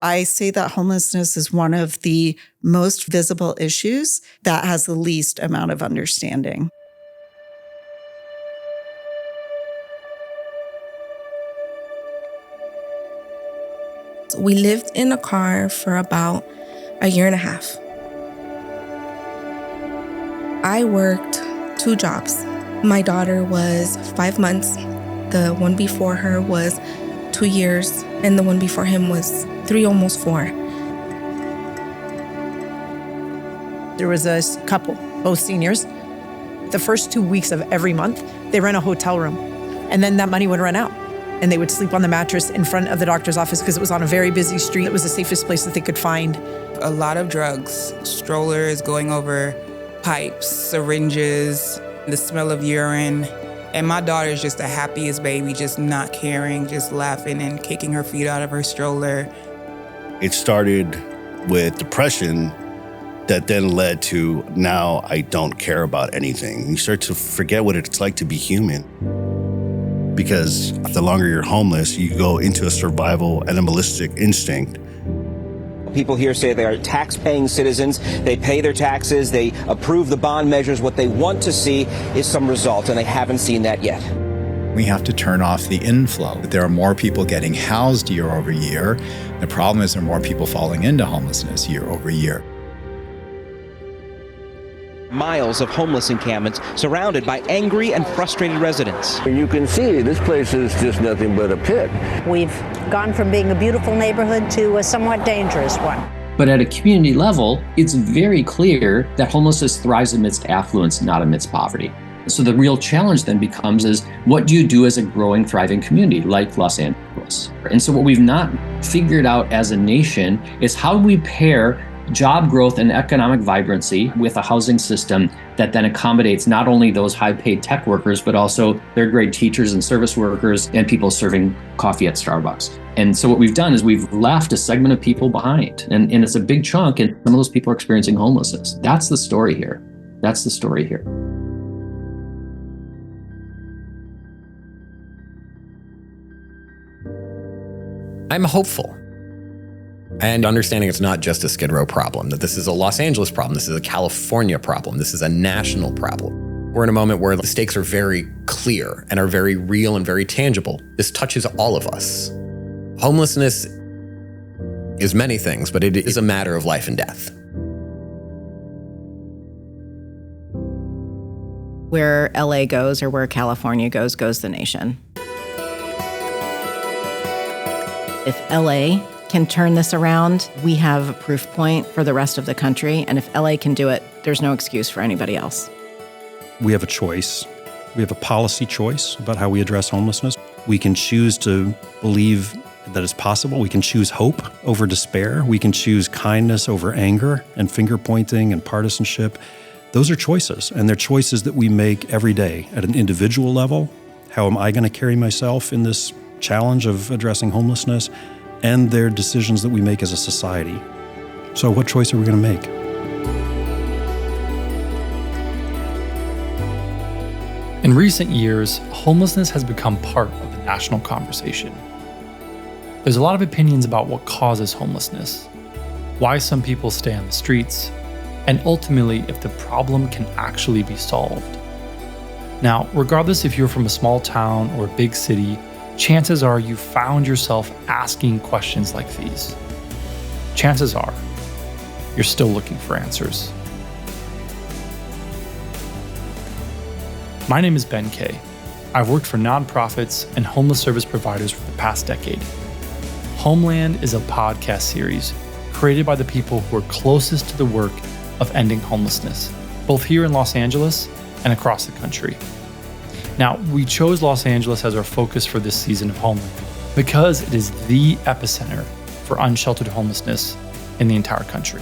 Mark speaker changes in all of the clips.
Speaker 1: I say that homelessness is one of the most visible issues that has the least amount of understanding.
Speaker 2: We lived in a car for about a year and a half. I worked 2 jobs. My daughter was 5 months. The one before her was 2 years, and the one before him was 3, almost 4.
Speaker 3: There was a couple, both seniors. The first 2 weeks of every month, they rent a hotel room, and then that money would run out. And they would sleep on the mattress in front of the doctor's office because it was on a very busy street. It was the safest place that they could find.
Speaker 4: A lot of drugs, strollers going over pipes, syringes, the smell of urine. And my daughter's just the happiest baby, just not caring, just laughing and kicking her feet out of her stroller.
Speaker 5: It started with depression that then led to now I don't care about anything. You start to forget what it's like to be human. Because the longer you're homeless, you go into a survival animalistic instinct.
Speaker 6: People here say they are tax-paying citizens. They pay their taxes. They approve the bond measures. What they want to see is some result, and they haven't seen that yet.
Speaker 7: We have to turn off the inflow. There are more people getting housed year over year. The problem is there are more people falling into homelessness year over year.
Speaker 6: Miles of homeless encampments surrounded by angry and frustrated residents.
Speaker 8: You can see this place is just nothing but a pit.
Speaker 9: We've gone from being a beautiful neighborhood to a somewhat dangerous one.
Speaker 10: But at a community level, it's very clear that homelessness thrives amidst affluence, not amidst poverty. So the real challenge then becomes is what do you do as a growing, thriving community like Los Angeles? And so what we've not figured out as a nation is how do we pair job growth and economic vibrancy with a housing system that then accommodates not only those high-paid tech workers, but also their great teachers and service workers and people serving coffee at Starbucks. And so what we've done is we've left a segment of people behind, and it's a big chunk, and some of those people are experiencing homelessness. That's the story here. That's the story here.
Speaker 11: I'm hopeful. And understanding it's not just a Skid Row problem, that this is a Los Angeles problem, this is a California problem, this is a national problem. We're in a moment where the stakes are very clear and are very real and very tangible. This touches all of us. Homelessness is many things, but it is a matter of life and death.
Speaker 12: Where LA goes or where California goes the nation. If LA can turn this around, we have a proof point for the rest of the country. And if LA can do it, there's no excuse for anybody else.
Speaker 13: We have a choice. We have a policy choice about how we address homelessness. We can choose to believe that it's possible. We can choose hope over despair. We can choose kindness over anger and finger pointing and partisanship. Those are choices, and they're choices that we make every day at an individual level. How am I going to carry myself in this challenge of addressing homelessness? And they're decisions that we make as a society. So what choice are we going to make?
Speaker 14: In recent years, homelessness has become part of the national conversation. There's a lot of opinions about what causes homelessness, why some people stay on the streets, and ultimately if the problem can actually be solved. Now, regardless if you're from a small town or a big city, chances are you found yourself asking questions like these. Chances are you're still looking for answers. My name is Ben Kay. I've worked for nonprofits and homeless service providers for the past decade. Homeland is a podcast series created by the people who are closest to the work of ending homelessness, both here in Los Angeles and across the country. Now, we chose Los Angeles as our focus for this season of Homeland because it is the epicenter for unsheltered homelessness in the entire country.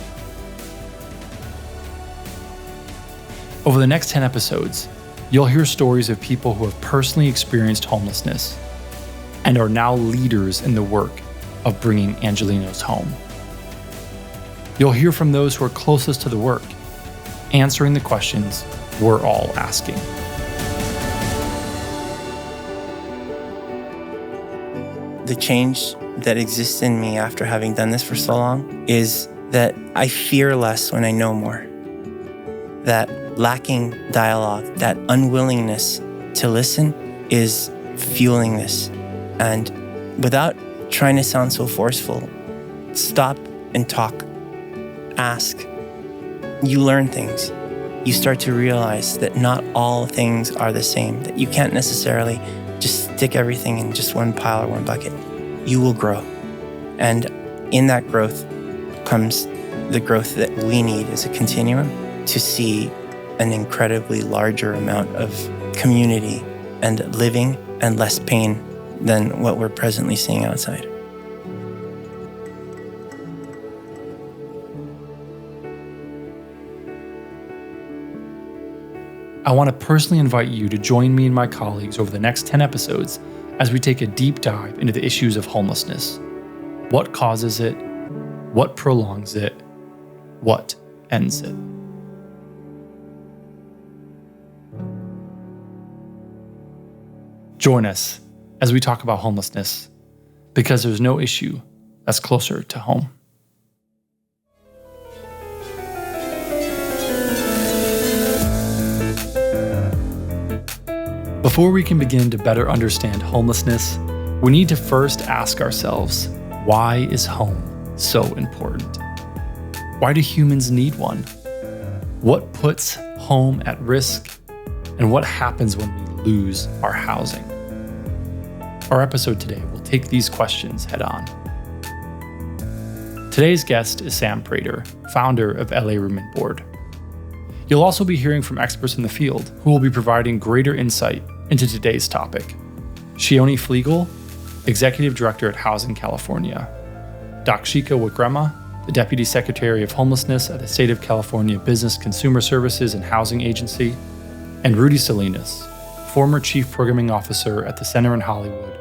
Speaker 14: Over the next 10 episodes, you'll hear stories of people who have personally experienced homelessness and are now leaders in the work of bringing Angelenos home. You'll hear from those who are closest to the work, answering the questions we're all asking.
Speaker 15: The change that exists in me after having done this for so long is that I fear less when I know more. That lacking dialogue, that unwillingness to listen is fueling this. And without trying to sound so forceful, stop and talk. Ask. You learn things. You start to realize that not all things are the same, that you can't necessarily just stick everything in just one pile or one bucket. You will grow. And in that growth comes the growth that we need as a continuum to see an incredibly larger amount of community and living and less pain than what we're presently seeing outside.
Speaker 14: I want to personally invite you to join me and my colleagues over the next 10 episodes as we take a deep dive into the issues of homelessness. What causes it? What prolongs it? What ends it? Join us as we talk about homelessness, because there's no issue that's closer to home. Before we can begin to better understand homelessness, we need to first ask ourselves, why is home so important? Why do humans need one? What puts home at risk? And what happens when we lose our housing? Our episode today will take these questions head on. Today's guest is Sam Prater, founder of LA Room and Board. You'll also be hearing from experts in the field who will be providing greater insight into today's topic. Shioni Flegel, Executive Director at Housing California. Dakshika Wikrama, the Deputy Secretary of Homelessness at the State of California Business Consumer Services and Housing Agency. And Rudy Salinas, former Chief Programming Officer at the Center in Hollywood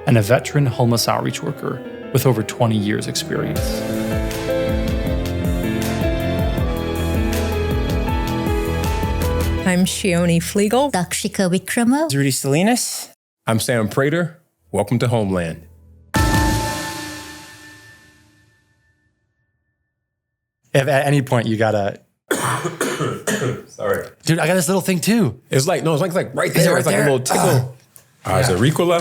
Speaker 14: and a veteran homeless outreach worker with over 20 years' experience.
Speaker 16: I'm Shioni Flegel.
Speaker 17: Dakshika Wikrama.
Speaker 15: Rudy Salinas.
Speaker 18: I'm Sam Prater. Welcome to Homeland.
Speaker 14: If at any point you gotta...
Speaker 18: Sorry.
Speaker 14: Dude, I got this little thing too.
Speaker 18: It's like right there.
Speaker 14: Right
Speaker 18: it's
Speaker 14: there?
Speaker 18: like a little tickle. Is it Ricola?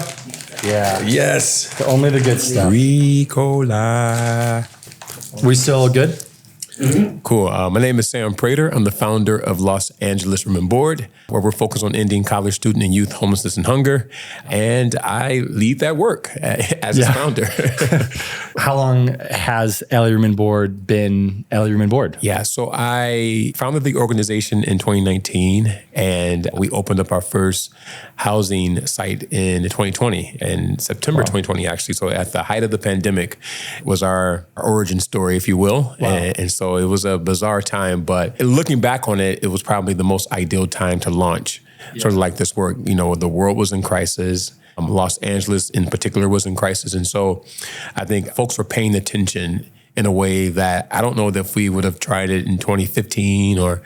Speaker 14: Yeah.
Speaker 18: Yes.
Speaker 14: Only the good stuff.
Speaker 18: Ricola.
Speaker 14: We still good?
Speaker 18: Mm-hmm. Cool. My name is Sam Prater. I'm the founder of Los Angeles Room and Board, where we're focused on ending college student and youth homelessness and hunger. And I lead that work as its founder.
Speaker 14: How long has LA Room and Board been LA Room and Board?
Speaker 18: Yeah, so I founded the organization in 2019, and we opened up our first housing site in 2020, in September 2020, actually. So at the height of the pandemic was our origin story, if you will.
Speaker 14: Wow.
Speaker 18: And so it was a bizarre time, but looking back on it, it was probably the most ideal time to launch sort of like this work. You know, the world was in crisis. Los Angeles in particular was in crisis. And so I think folks were paying attention in a way that I don't know that if we would have tried it in 2015 or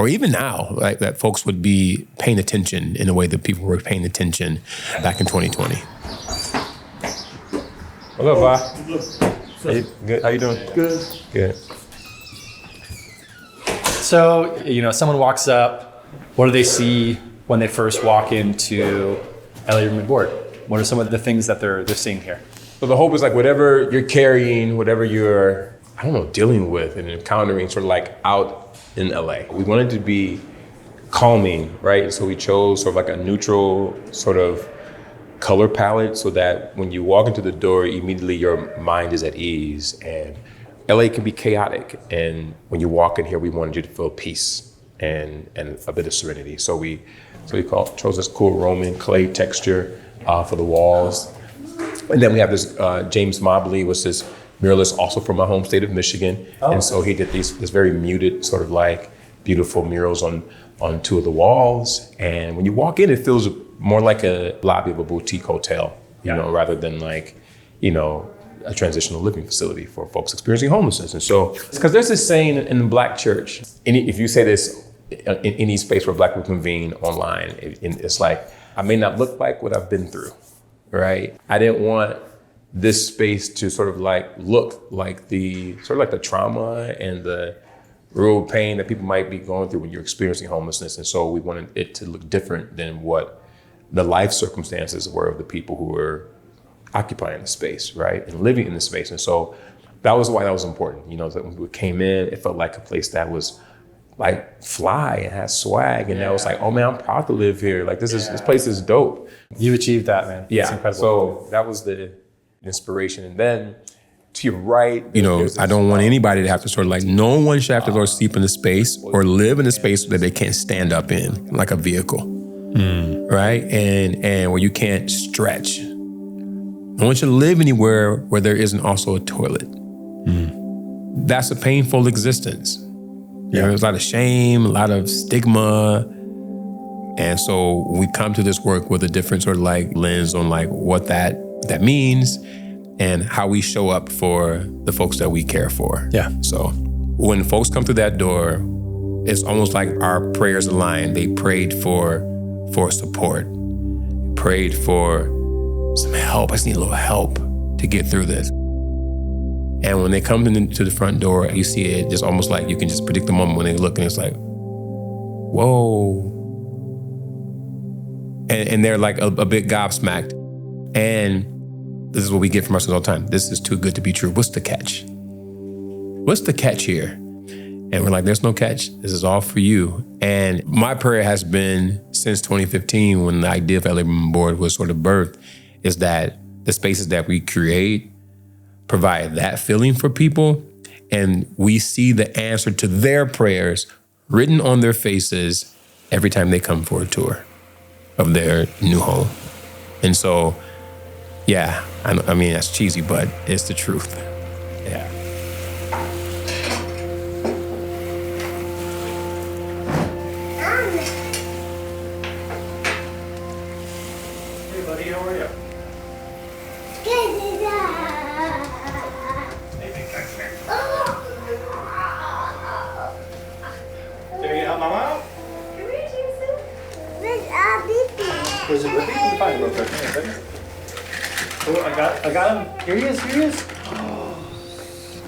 Speaker 18: even now, like that folks would be paying attention in a way that people were paying attention back in 2020. Hello, Va. Hey, good. How you doing?
Speaker 14: Good.
Speaker 18: Good.
Speaker 14: So, someone walks up, what do they see when they first walk into LA Room and Board? What are some of the things that they're seeing here?
Speaker 18: So the hope is like whatever you're carrying, whatever you're, dealing with and encountering sort of like out in LA. We wanted to be calming, right? So we chose sort of like a neutral sort of color palette so that when you walk into the door, immediately your mind is at ease. And LA can be chaotic. And when you walk in here, we wanted you to feel peace and a bit of serenity. So we chose this cool Roman clay texture for the walls. And then we have this, James Mobley was this muralist also from my home state of Michigan. Oh. And so he did this very muted sort of like beautiful murals on two of the walls. And when you walk in, it feels more like a lobby of a boutique hotel, rather than like, a transitional living facility for folks experiencing homelessness. And so, because there's this saying in the Black church, if you say this in any space where Black people convene online, it's like, I may not look like what I've been through, right? I didn't want this space to sort of like look like the trauma and the real pain that people might be going through when you're experiencing homelessness. And so we wanted it to look different than what the life circumstances were of the people who were occupying the space, right? And living in the space. And so that was why that was important. You know, that when we came in, it felt like a place that was like fly and had swag. And that was like, oh man, I'm proud to live here. Like this place is dope.
Speaker 16: You achieved that, man.
Speaker 18: Yeah.
Speaker 16: It's incredible.
Speaker 18: So that was the inspiration. And then to your right, you know, I don't want anybody to have to sort of like, no one should have to go sleep in the space or live in a space that they can't stand up in, like a vehicle, right? And where you can't stretch. No one should live anywhere where there isn't also a toilet. That's a painful existence. You know, there's a lot of shame, a lot of stigma. And so we come to this work with a different sort of like lens on like what that means and how we show up for the folks that we care for.
Speaker 16: Yeah.
Speaker 18: So when folks come through that door, it's almost like our prayers align. They prayed for support, prayed for some help. I just need a little help to get through this. And when they come into the front door, you see it just almost like you can just predict the moment when they look and it's like, whoa. And they're like a bit gobsmacked. And this is what we get from ourselves all the time. This is too good to be true. What's the catch? What's the catch here? And we're like, there's no catch. This is all for you. And my prayer has been since 2015 when the idea of LA Women Board was sort of birthed, is that the spaces that we create provide that feeling for people, and we see the answer to their prayers written on their faces every time they come for a tour of their new home. And so, yeah, I mean, that's cheesy, but it's the truth. Yeah.
Speaker 16: Hey, buddy, how are you? Can you help Mama out? Was it Rippy? Let me find him real quick. Hang on a second. Oh, I got him. Here he is. Oh,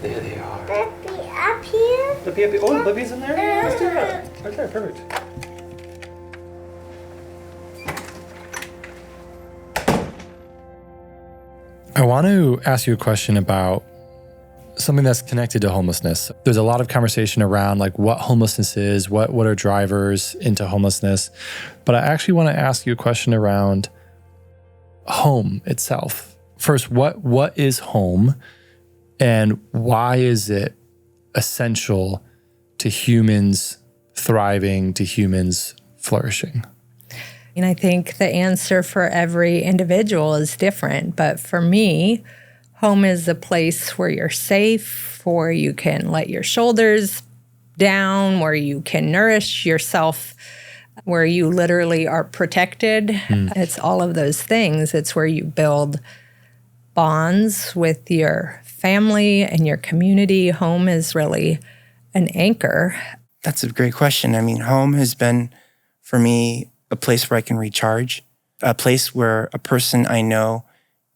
Speaker 16: there they are.
Speaker 17: Lippy up here.
Speaker 16: Lippy up here. Oh, Lippy's in there? Let's do that. Okay, perfect. I want to ask you a question about something that's connected to homelessness. There's a lot of conversation around like what homelessness is, what are drivers into homelessness. But I actually want to ask you a question around home itself. First, what is home and why is it essential to humans thriving, to humans flourishing?
Speaker 19: And I think the answer for every individual is different. But for me, home is a place where you're safe, where you can let your shoulders down, where you can nourish yourself, where you literally are protected. It's all of those things. It's where you build bonds with your family and your community. Home is really an anchor.
Speaker 15: That's a great question. I mean, home has been, for me, a place where I can recharge, a place where a person I know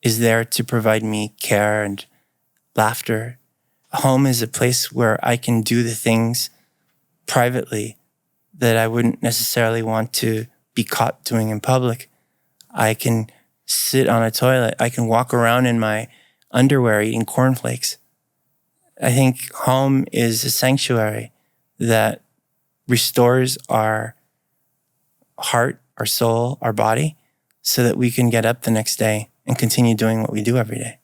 Speaker 15: is there to provide me care and laughter. Home is a place where I can do the things privately that I wouldn't necessarily want to be caught doing in public. I can sit on a toilet. I can walk around in my underwear eating cornflakes. I think home is a sanctuary that restores our heart, our soul, our body, so that we can get up the next day and continue doing what we do every day.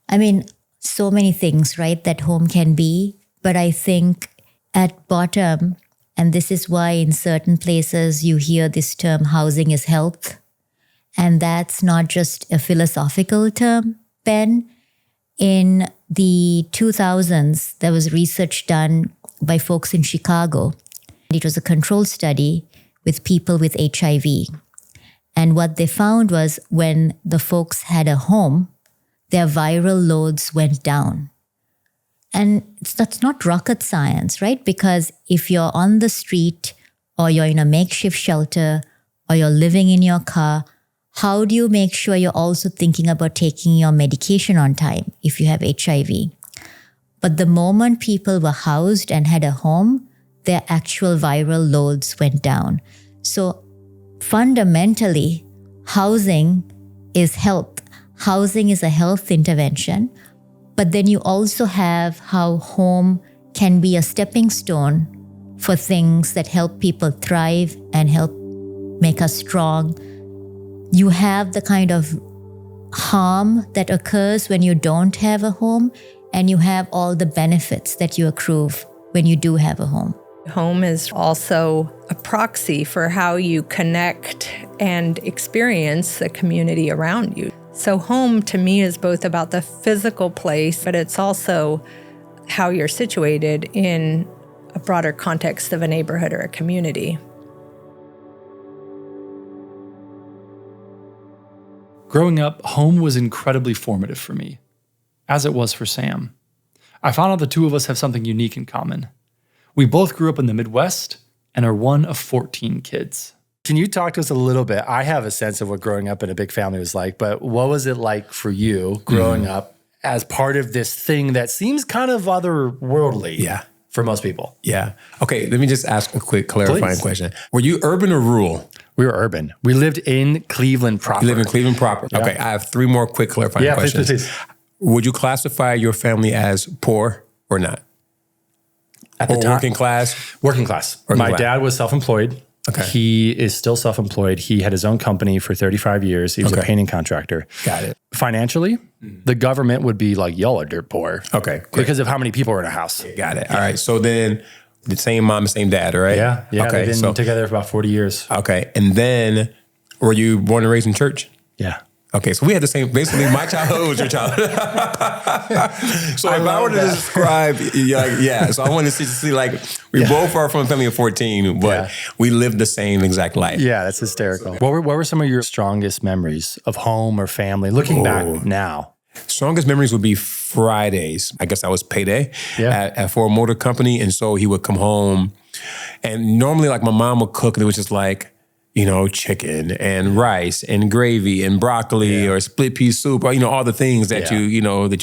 Speaker 17: I mean, so many things, right, that home can be. But I think at bottom, and this is why in certain places you hear this term, housing is health. And that's not just a philosophical term, Ben. In the 2000s, there was research done by folks in Chicago. It was a controlled study with people with HIV. And what they found was when the folks had a home, their viral loads went down. And that's not rocket science, right? Because if you're on the street or you're in a makeshift shelter or you're living in your car, How do you make sure you're also thinking about taking your medication on time if you have HIV? But the moment people were housed and had a home, their actual viral loads went down. So fundamentally, housing is health. Housing is a health intervention. But then you also have how home can be a stepping stone for things that help people thrive and help make us strong. You have the kind of harm that occurs when you don't have a home, and you have all the benefits that you accrue when you do have a home.
Speaker 19: Home is also a proxy for how you connect and experience the community around you. So home to me is both about the physical place, but it's also how you're situated in a broader context of a neighborhood or a community.
Speaker 14: Growing up, home was incredibly formative for me, as it was for Sam. I found out the two of us have something unique in common. We both grew up in the Midwest and are one of 14 kids.
Speaker 16: Can you talk to us a little bit? I have a sense of what growing up in a big family was like, but what was it like for you growing up as part of this thing that seems kind of otherworldly for most people?
Speaker 18: Yeah. Okay, let me just ask a quick clarifying question. Were you urban or rural?
Speaker 16: We were urban. We lived in Cleveland proper.
Speaker 18: You live in Cleveland proper. Yeah. Okay, I have three more quick clarifying questions.
Speaker 16: Please.
Speaker 18: Would you classify your family as poor or not?
Speaker 16: At the time,
Speaker 18: working class?
Speaker 16: Working class. My dad was self-employed.
Speaker 18: Okay.
Speaker 16: He is still self-employed. He had his own company for 35 years. He was a painting contractor.
Speaker 18: Got it.
Speaker 16: Financially, the government would be like, y'all are dirt poor.
Speaker 18: Okay. Great.
Speaker 16: Because of how many people are in a house.
Speaker 18: Got it. All right. So then the same mom, same dad, right?
Speaker 16: Yeah.
Speaker 18: Okay.
Speaker 16: They've been together for about 40 years.
Speaker 18: Okay. And then were you born and raised in church?
Speaker 16: Yeah.
Speaker 18: Okay, so we had the same, basically my childhood was your childhood. So if I were to describe, so I wanted to see like, we both are from a family of 14, but we lived the same exact life.
Speaker 16: Yeah, that's hysterical. What were some of your strongest memories of home or family, looking back now?
Speaker 18: Strongest memories would be Fridays. I guess that was payday at Ford Motor Company. And so he would come home and normally like my mom would cook and it was just like, you know, chicken and rice and gravy and broccoli or split pea soup, or, you know, all the things that that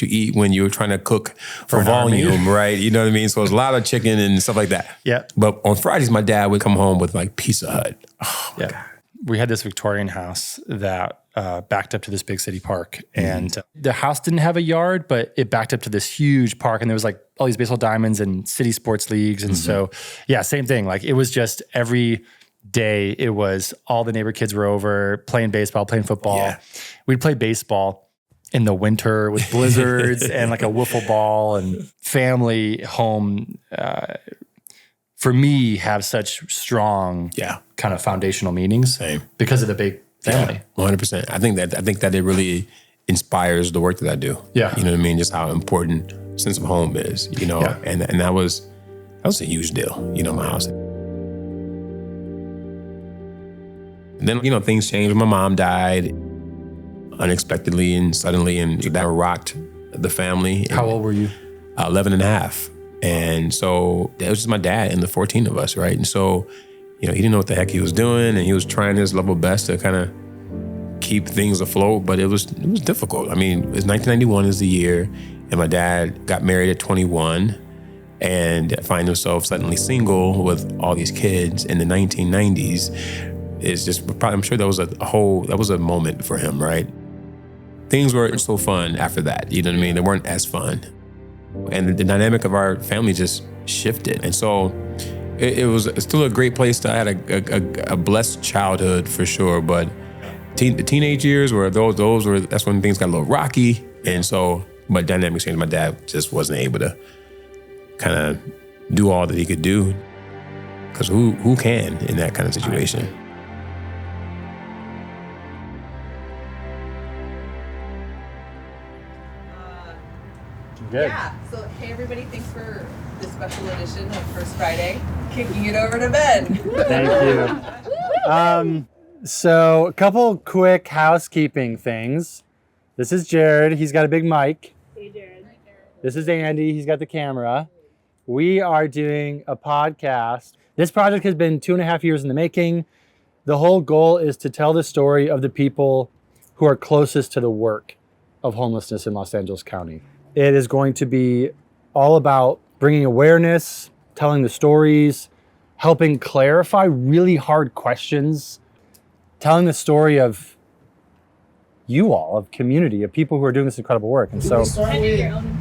Speaker 18: you eat when you're trying to cook for volume, right? You know what I mean? So it's a lot of chicken and stuff like that.
Speaker 16: Yeah.
Speaker 18: But on Fridays, my dad would come home with like Pizza Hut. Oh my God.
Speaker 16: We had this Victorian house that backed up to this big city park. And the house didn't have a yard, but it backed up to this huge park. And there was like all these baseball diamonds and city sports leagues. And so, same thing. Like it was just every day, it was all the neighbor kids were over playing baseball, playing football. Yeah. We'd play baseball in the winter with blizzards and like a wiffle ball, and family home for me have such strong kind of foundational meanings because of the big family.
Speaker 18: 100%. I think that it really inspires the work that I do.
Speaker 16: Yeah.
Speaker 18: You know what I mean? Just how important sense of home is, you know, and that was a huge deal, you know, my house. And then, you know, things changed. My mom died unexpectedly and suddenly, and that rocked the family.
Speaker 16: How old were you?
Speaker 18: 11 and a half. And so it was just my dad and the 14 of us, right? And so, you know, he didn't know what the heck he was doing, and he was trying his level best to kind of keep things afloat, but it was difficult. I mean, it was 1991 is the year, and my dad got married at 21 and find himself suddenly single with all these kids in the 1990s. Is just probably, I'm sure that was a moment for him, right? Things weren't so fun after that, you know what I mean? They weren't as fun. And the dynamic of our family just shifted. And so it was still a great place I had a blessed childhood for sure, but the teenage years were that's when things got a little rocky. And so, but dynamics changed. My dad just wasn't able to kind of do all that he could do, because who can in that kind of situation?
Speaker 16: Good.
Speaker 20: Yeah. So, hey, everybody, thanks for this special edition of First Friday. Kicking it over to Ben.
Speaker 16: Thank you. So, a couple quick housekeeping things. This is Jared. He's got a big mic.
Speaker 20: Hey, Jared.
Speaker 16: This is Andy. He's got the camera. We are doing a podcast. This project has been 2.5 years in the making.
Speaker 21: The whole goal is to tell the story of the people who are closest to the work of homelessness in Los Angeles County. It is going to be all about bringing awareness, telling the stories, helping clarify really hard questions, telling the story of you all, of community, of people who are doing this incredible work. And so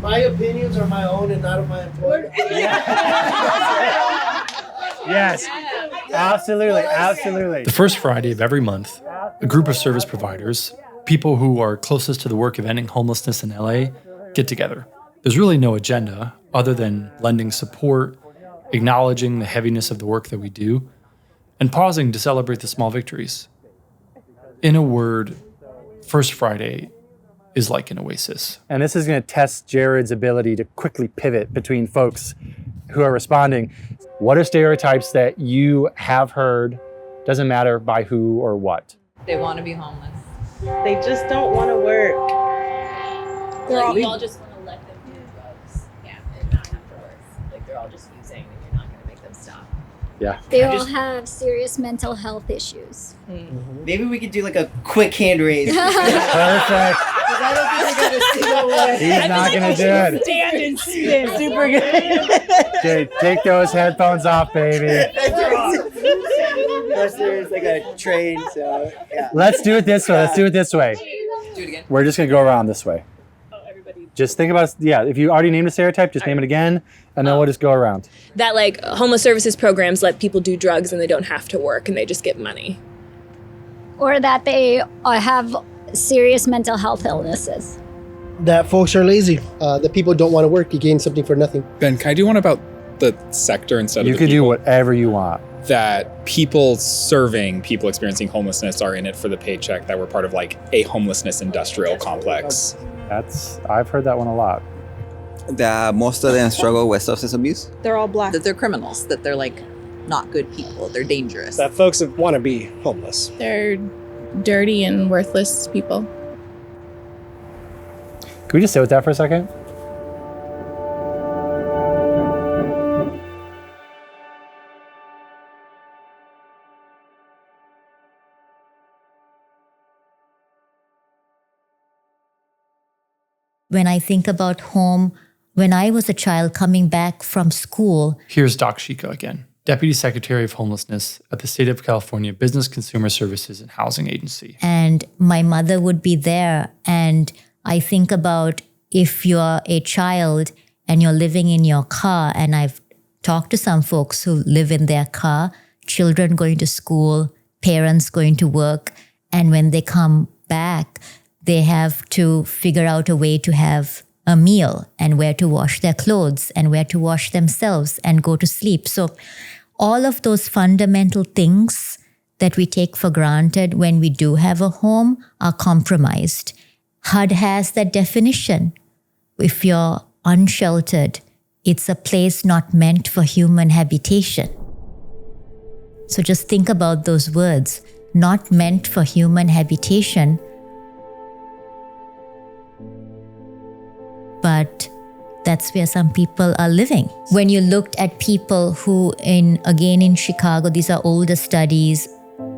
Speaker 22: my opinions are my own and not of my employer.
Speaker 21: Yes, absolutely.
Speaker 14: The first Friday of every month, a group of service providers, people who are closest to the work of ending homelessness in LA, get together. There's really no agenda other than lending support, acknowledging the heaviness of the work that we do, and pausing to celebrate the small victories. In a word, First Friday is like an oasis.
Speaker 21: And this is going to test Jared's ability to quickly pivot between folks who are responding. What are stereotypes that you have heard, doesn't matter by who or what?
Speaker 20: They want to be homeless.
Speaker 23: They just don't want to work.
Speaker 24: We all just want to let them do drugs, and not have to work. Like they're all just using, and you're not going to make them stop.
Speaker 21: Yeah.
Speaker 25: They all have serious mental health issues.
Speaker 23: Maybe we could do like a quick hand raise.
Speaker 21: Perfect.
Speaker 23: I don't think we got a single one.
Speaker 21: He's not going to do it.
Speaker 23: Stand and spin. Super good.
Speaker 21: Okay, take those headphones off, baby.
Speaker 23: Plus there's like a train, so yeah.
Speaker 21: Let's do it this way.
Speaker 20: Do it again.
Speaker 21: We're just going to go around this way. Just think about, if you already named a stereotype, just name it again, and then we'll just go around.
Speaker 24: That like homeless services programs let people do drugs and they don't have to work and they just get money.
Speaker 25: Or that they have serious mental health illnesses.
Speaker 22: That folks are lazy. That people don't want to work. You gain something for nothing.
Speaker 26: Ben, can I do one about the sector instead
Speaker 21: You
Speaker 26: of the
Speaker 21: could do whatever you want.
Speaker 26: that people serving people experiencing homelessness are in it for the paycheck, that we're part of like a homelessness industrial complex?
Speaker 21: I've heard that one a lot.
Speaker 27: That most of them struggle with substance abuse.
Speaker 20: They're all black. That they're criminals. That they're like not good people. They're dangerous.
Speaker 22: That folks want to be homeless.
Speaker 28: They're dirty and worthless people.
Speaker 21: Can we just sit with that for a second?
Speaker 17: When I think about home, when I was a child coming back from school.
Speaker 14: Here's Doc Shika again, Deputy Secretary of Homelessness at the State of California Business Consumer Services and Housing Agency.
Speaker 17: And my mother would be there. And I think about if you're a child and you're living in your car, and I've talked to some folks who live in their car, children going to school, parents going to work, and when they come back, they have to figure out a way to have a meal and where to wash their clothes and where to wash themselves and go to sleep. So all of those fundamental things that we take for granted when we do have a home are compromised. HUD has that definition. If you're unsheltered, it's a place not meant for human habitation. So just think about those words, not meant for human habitation. But that's where some people are living. When you looked at people who, in Chicago, these are older studies,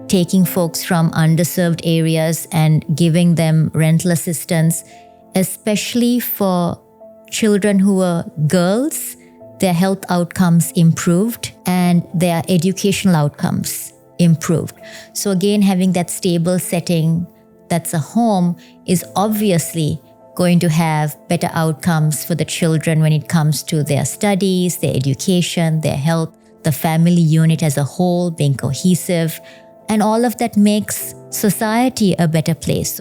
Speaker 17: taking folks from underserved areas and giving them rental assistance, especially for children who were girls, their health outcomes improved and their educational outcomes improved. So again, having that stable setting that's a home is obviously going to have better outcomes for the children when it comes to their studies, their education, their health, the family unit as a whole being cohesive. And all of that makes society a better place.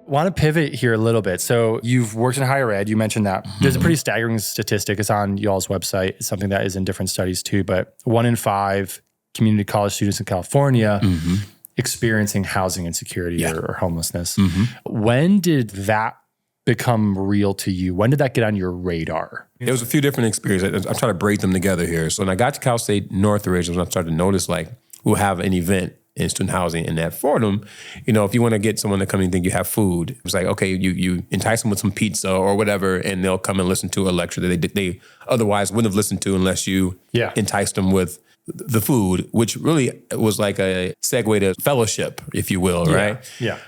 Speaker 16: Want to pivot here a little bit. So you've worked in higher ed. You mentioned that. There's a pretty staggering statistic. It's on y'all's website. It's something that is in different studies too. But 1 in 5 community college students in California experiencing housing insecurity or homelessness. When did that become real to you? When did that get on your radar?
Speaker 18: There was a few different experiences. I'm trying to break them together here. So when I got to Cal State Northridge, I started to notice like we'll have an event in student housing. And at Fordham, you know, if you want to get someone to come and think you have food, it's like, okay, you entice them with some pizza or whatever, and they'll come and listen to a lecture that they otherwise wouldn't have listened to unless you enticed them with the food, which really was like a segue to fellowship, if you will, right?
Speaker 14: Yeah.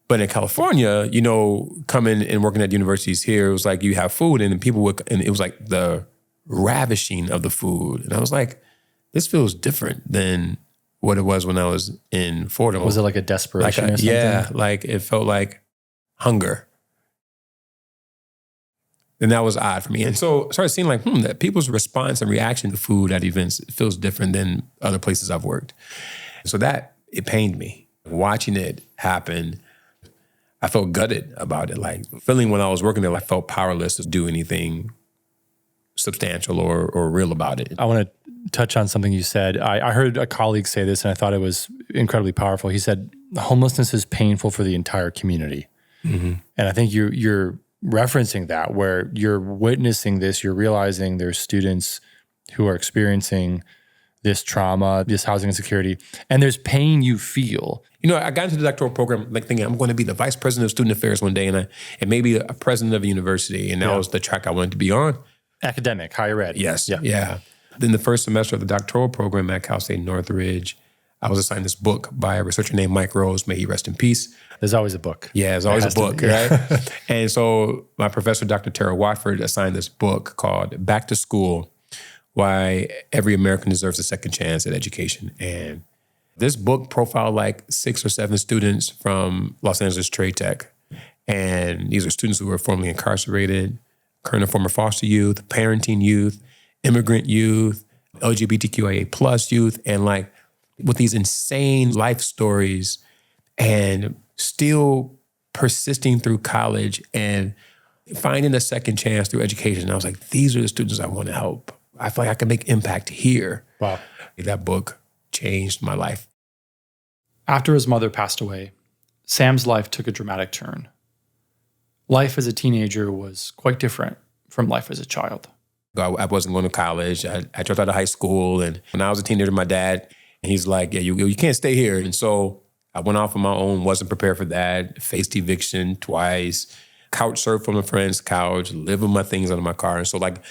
Speaker 18: But in California, you know, coming and working at universities here, it was like you have food and people would, and it was like the ravishing of the food. And I was like, this feels different than what it was when I was in Fordham.
Speaker 14: Was it like a desperation or something?
Speaker 18: Yeah, like it felt like hunger. And that was odd for me. And so I started seeing like, that people's response and reaction to food at events feels different than other places I've worked. So it pained me. Watching it happen, I felt gutted about it. Like feeling when I was working there, I felt powerless to do anything substantial or real about it.
Speaker 14: I want to touch on something you said. I heard a colleague say this, and I thought it was incredibly powerful. He said, homelessness is painful for the entire community. Mm-hmm. And I think you're referencing that, where you're witnessing this, you're realizing there's students who are experiencing this trauma, this housing insecurity, and there's pain you feel.
Speaker 18: You know, I got into the doctoral program like thinking I'm going to be the vice president of student affairs one day and maybe a president of a university, and that was the track I wanted to be on.
Speaker 14: Academic, higher ed.
Speaker 18: Yes. Yeah. Then the first semester of the doctoral program at Cal State Northridge, I was assigned this book by a researcher named Mike Rose. May he rest in peace.
Speaker 14: There's always a book.
Speaker 18: Yeah, there's always a book, right? And so my professor, Dr. Tara Watford, assigned this book called Back to School, Why Every American Deserves a Second Chance at Education. And this book profiled like 6 or 7 students from Los Angeles Trade Tech. And these are students who were formerly incarcerated, current and former foster youth, parenting youth, immigrant youth, LGBTQIA plus youth, and like with these insane life stories and still persisting through college and finding a second chance through education. And I was like, these are the students I want to help. I feel like I can make impact here.
Speaker 14: Wow.
Speaker 18: That book changed my life.
Speaker 14: After his mother passed away, Sam's life took a dramatic turn. Life as a teenager was quite different from life as a child.
Speaker 18: I wasn't going to college. I dropped out of high school. And when I was a teenager, my dad, he's like, yeah, you can't stay here. And so I went off on my own, wasn't prepared for that, faced eviction twice, couch surfed on a friend's couch, lived with my things under my car. And so like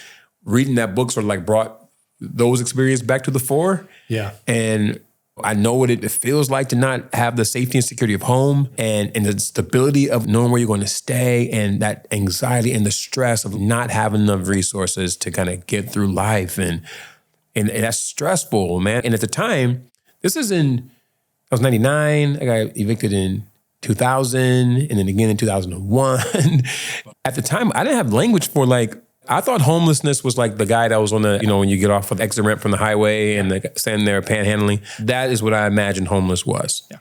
Speaker 18: reading that book sort of like brought those experiences back to the fore.
Speaker 14: Yeah.
Speaker 18: And I know what it feels like to not have the safety and security of home and the stability of knowing where you're going to stay and that anxiety and the stress of not having enough resources to kind of get through life. And that's stressful, man. And at the time, I was 99. I got evicted in 2000 and then again in 2001. At the time, I didn't have language for like, I thought homelessness was like the guy that was on the, when you get off of exit ramp from the highway and standing there panhandling. That is what I imagined homeless was.
Speaker 14: Yeah.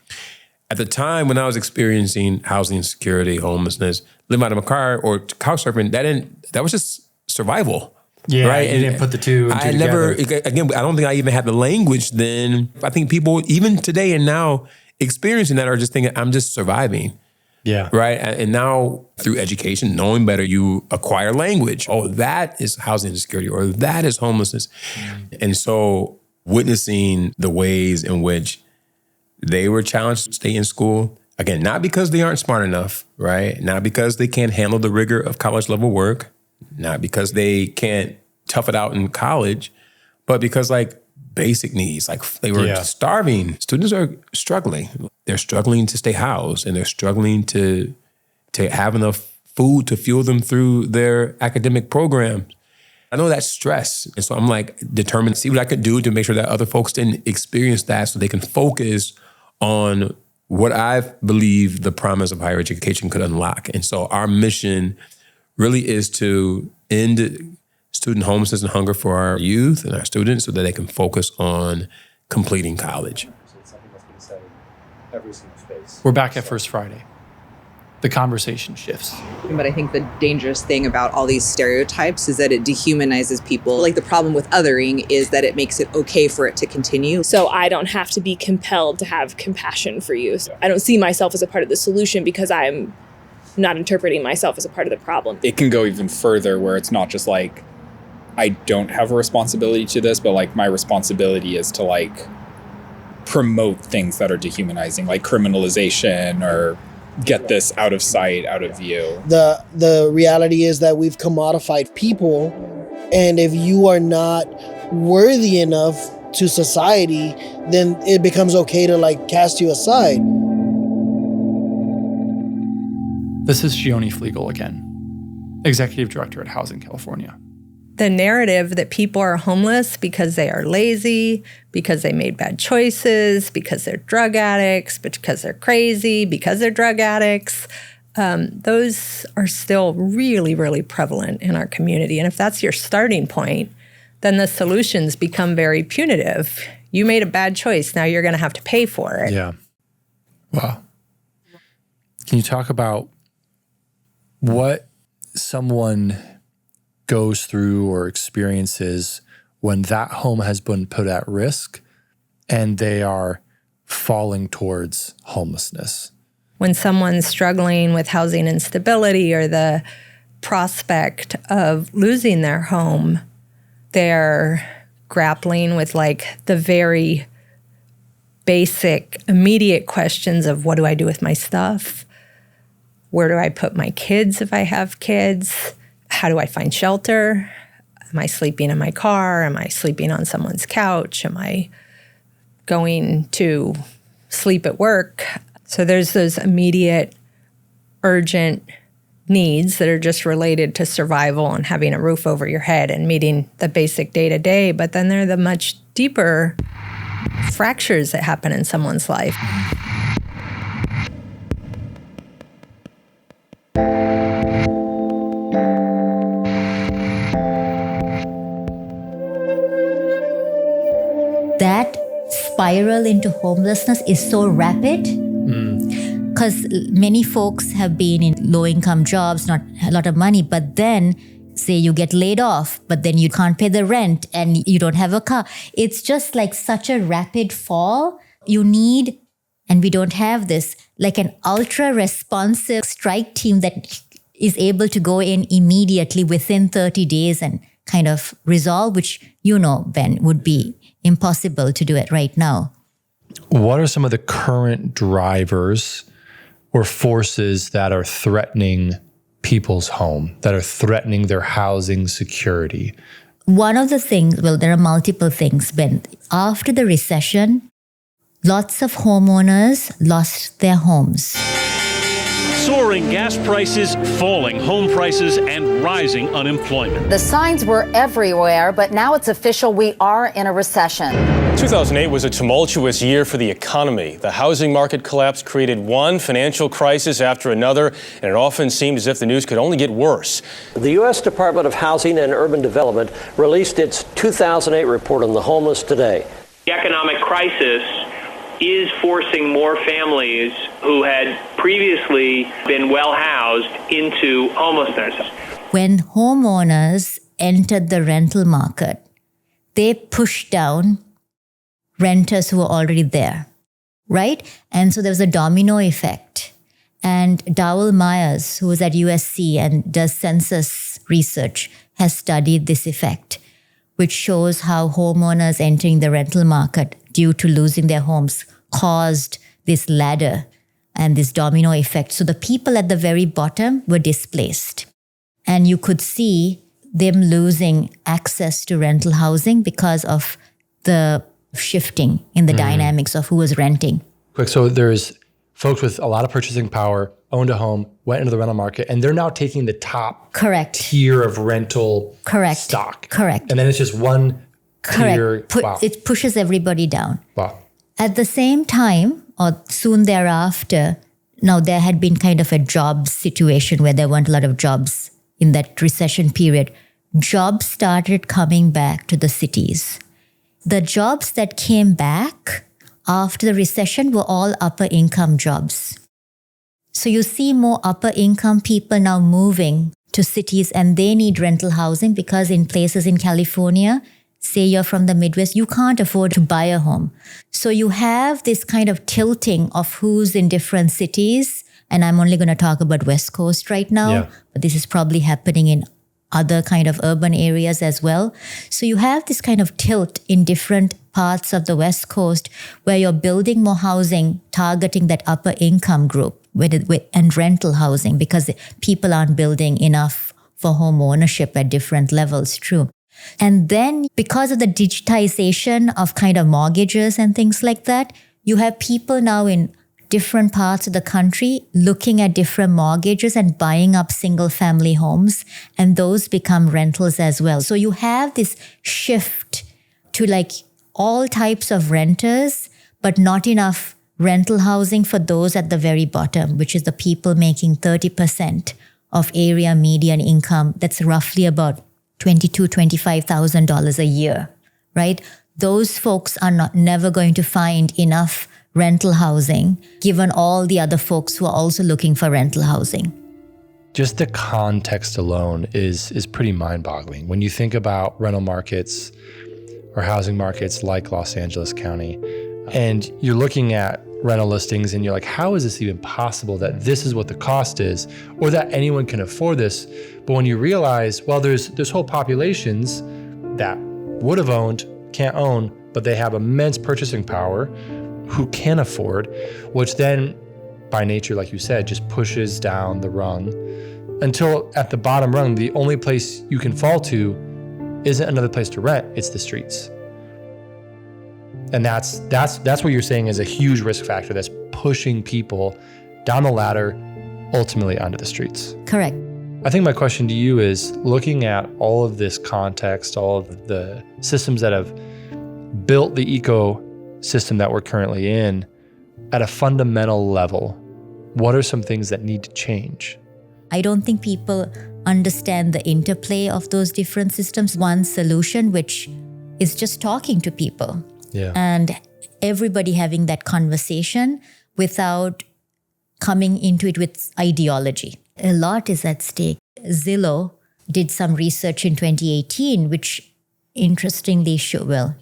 Speaker 18: At the time when I was experiencing housing insecurity, homelessness, living out of my car or couch surfing, that was just survival.
Speaker 14: Yeah,
Speaker 18: right?
Speaker 14: You didn't put the two and two together.
Speaker 18: Again, I don't think I even had the language then. I think people, even today and now, experiencing that are just thinking, I'm just surviving.
Speaker 14: Yeah.
Speaker 18: Right. And now through education, knowing better, you acquire language. Oh, that is housing insecurity or that is homelessness. And so witnessing the ways in which they were challenged to stay in school, again, not because they aren't smart enough, right? Not because they can't handle the rigor of college level work, not because they can't tough it out in college, but because like basic needs, like they were starving. Students are struggling. They're struggling to stay housed and they're struggling to have enough food to fuel them through their academic programs. I know that's stress. And so I'm like determined to see what I could do to make sure that other folks didn't experience that so they can focus on what I believe the promise of higher education could unlock. And so our mission really is to end student homelessness and hunger for our youth and our students so that they can focus on completing college.
Speaker 14: We're back at First Friday. The conversation shifts.
Speaker 1: But I think the dangerous thing about all these stereotypes is that it dehumanizes people. Like the problem with othering is that it makes it okay for it to continue.
Speaker 24: So I don't have to be compelled to have compassion for you. I don't see myself as a part of the solution because I'm not interpreting myself as a part of the problem.
Speaker 26: It can go even further where it's not just like, I don't have a responsibility to this, but like my responsibility is to like promote things that are dehumanizing, like criminalization or get this out of sight, out of view.
Speaker 23: The reality is that we've commodified people, and if you are not worthy enough to society, then it becomes okay to like cast you aside.
Speaker 14: This is Shioni Flegel again, Executive Director at Housing California.
Speaker 19: The narrative that people are homeless because they are lazy, because they made bad choices, because they're drug addicts, because they're crazy, because they're drug addicts, those are still really, really prevalent in our community. And if that's your starting point, then the solutions become very punitive. You made a bad choice, now you're going to have to pay for it.
Speaker 16: Yeah. Wow. Can you talk about what someone goes through or experiences when that home has been put at risk and they are falling towards homelessness?
Speaker 19: When someone's struggling with housing instability or the prospect of losing their home, they're grappling with like the very basic, immediate questions of what do I do with my stuff? Where do I put my kids if I have kids? How do I find shelter? Am I sleeping in my car? Am I sleeping on someone's couch? Am I going to sleep at work? So there's those immediate, urgent needs that are just related to survival and having a roof over your head and meeting the basic day-to-day. But then there are the much deeper fractures that happen in someone's life.
Speaker 17: That spiral into homelessness is so rapid because many folks have been in low-income jobs, not a lot of money, but then say you get laid off, but then you can't pay the rent and you don't have a car. It's just like such a rapid fall. You need, and we don't have this, like an ultra-responsive strike team that is able to go in immediately within 30 days and kind of resolve, which, you know, Ben, would be impossible to do it right now.
Speaker 16: What are some of the current drivers or forces that are threatening people's home, that are threatening their housing security?
Speaker 17: One of the things, well, there are multiple things, Ben. After the recession, lots of homeowners lost their homes.
Speaker 2: Soaring gas prices, falling home prices, and rising unemployment.
Speaker 3: The signs were everywhere, but now it's official, we are in a recession.
Speaker 4: 2008 was a tumultuous year for the economy. The housing market collapse created one financial crisis after another, and it often seemed as if the news could only get worse.
Speaker 5: The U.S. Department of Housing and Urban Development released its 2008 report on the homeless today.
Speaker 6: The economic crisis is forcing more families who had previously been well housed into homelessness.
Speaker 17: When homeowners entered the rental market, they pushed down renters who were already there, right? And so there was a domino effect. And Dowell Myers, who was at USC and does census research, has studied this effect, which shows how homeowners entering the rental market due to losing their homes caused this ladder and this domino effect. So the people at the very bottom were displaced. And you could see them losing access to rental housing because of the shifting in the dynamics of who was renting.
Speaker 16: Quick, so there's folks with a lot of purchasing power, owned a home, went into the rental market, and they're now taking the top tier of rental stock.
Speaker 17: Correct.
Speaker 16: And then it's just one tier. Wow.
Speaker 17: It pushes everybody down.
Speaker 16: Wow.
Speaker 17: At the same time, or soon thereafter, now there had been kind of a job situation where there weren't a lot of jobs in that recession period. Jobs started coming back to the cities. The jobs that came back after the recession were all upper income jobs. So you see more upper income people now moving to cities, and they need rental housing because in places in California, say you're from the Midwest, you can't afford to buy a home. So you have this kind of tilting of who's in different cities. And I'm only going to talk about West Coast right now, but this is probably happening in other kind of urban areas as well. So you have this kind of tilt in different parts of the West Coast where you're building more housing targeting that upper income group and rental housing because people aren't building enough for home ownership at different levels, true. And then because of the digitization of kind of mortgages and things like that, you have people now in different parts of the country looking at different mortgages and buying up single family homes, and those become rentals as well. So you have this shift to like all types of renters, but not enough rental housing for those at the very bottom, which is the people making 30% of area median income. That's roughly about $22,000, $25,000 a year, right? Those folks are never going to find enough rental housing, given all the other folks who are also looking for rental housing.
Speaker 16: Just the context alone is pretty mind-boggling. When you think about rental markets or housing markets like Los Angeles County, and you're looking at rental listings and you're like, how is this even possible that this is what the cost is, or that anyone can afford this? But when you realize, well, there's whole populations that would have owned, can't own, but they have immense purchasing power, who can afford, which then by nature, like you said, just pushes down the rung until at the bottom rung, the only place you can fall to isn't another place to rent, it's the streets. And that's what you're saying is a huge risk factor that's pushing people down the ladder, ultimately onto the streets.
Speaker 17: Correct.
Speaker 16: I think my question to you is, looking at all of this context, all of the systems that have built the ecosystem that we're currently in, at a fundamental level, what are some things that need to change?
Speaker 17: I don't think people understand the interplay of those different systems. One solution, which is just talking to people.
Speaker 16: Yeah.
Speaker 17: And everybody having that conversation without coming into it with ideology. A lot is at stake. Zillow did some research in 2018, which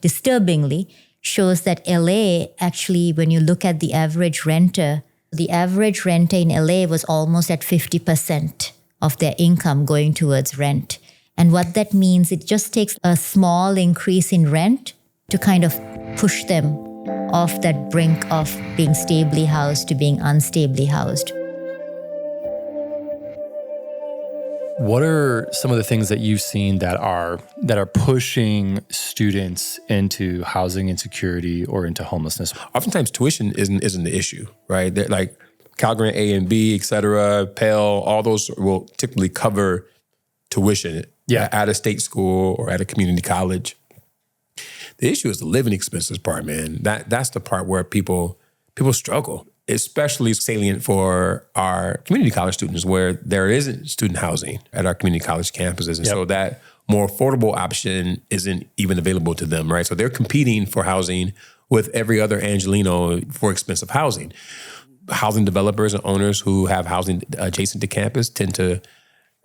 Speaker 17: disturbingly shows that LA actually, when you look at the average renter in LA was almost at 50% of their income going towards rent. And what that means, it just takes a small increase in rent to kind of push them off that brink of being stably housed to being unstably housed.
Speaker 16: What are some of the things that you've seen that are pushing students into housing insecurity or into homelessness?
Speaker 18: Oftentimes tuition isn't the issue, right? They're like Cal Grant A and B, et cetera, Pell, all those will typically cover tuition at a state school or at a community college. The issue is the living expenses part, man. That's the part where people struggle, especially salient for our community college students where there isn't student housing at our community college campuses. And so that more affordable option isn't even available to them, right? So they're competing for housing with every other Angelino for expensive housing. Housing developers and owners who have housing adjacent to campus tend to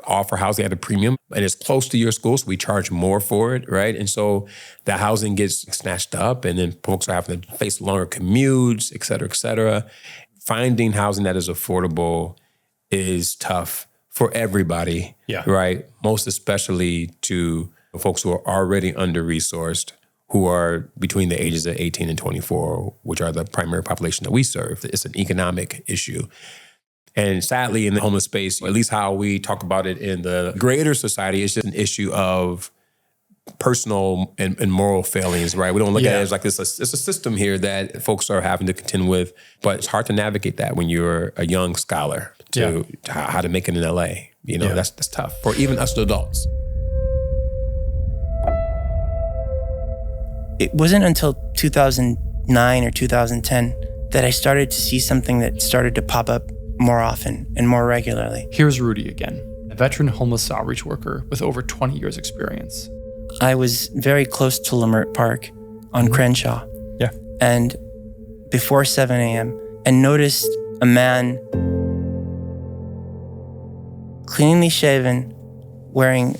Speaker 18: offer housing at a premium, and it's close to your school, so we charge more for it, right? And so the housing gets snatched up, and then folks are having to face longer commutes, et cetera, et cetera. Finding housing that is affordable is tough for everybody, right? Most especially to folks who are already under-resourced, who are between the ages of 18 and 24, which are the primary population that we serve. It's an economic issue. And sadly, in the homeless space, at least how we talk about it in the greater society, it's just an issue of personal and moral failings, right? We don't look at it as like this. It's a system here that folks are having to contend with, but it's hard to navigate that when you're a young scholar to how to make it in LA. You know, that's tough for even us adults.
Speaker 7: It wasn't until 2009 or 2010 that I started to see something that started to pop up more often and more regularly.
Speaker 14: Here's Rudy again, a veteran homeless outreach worker with over 20 years experience.
Speaker 7: I was very close to Lamert Park on Crenshaw.
Speaker 16: Yeah.
Speaker 7: And before 7 a.m. and noticed a man cleanly shaven, wearing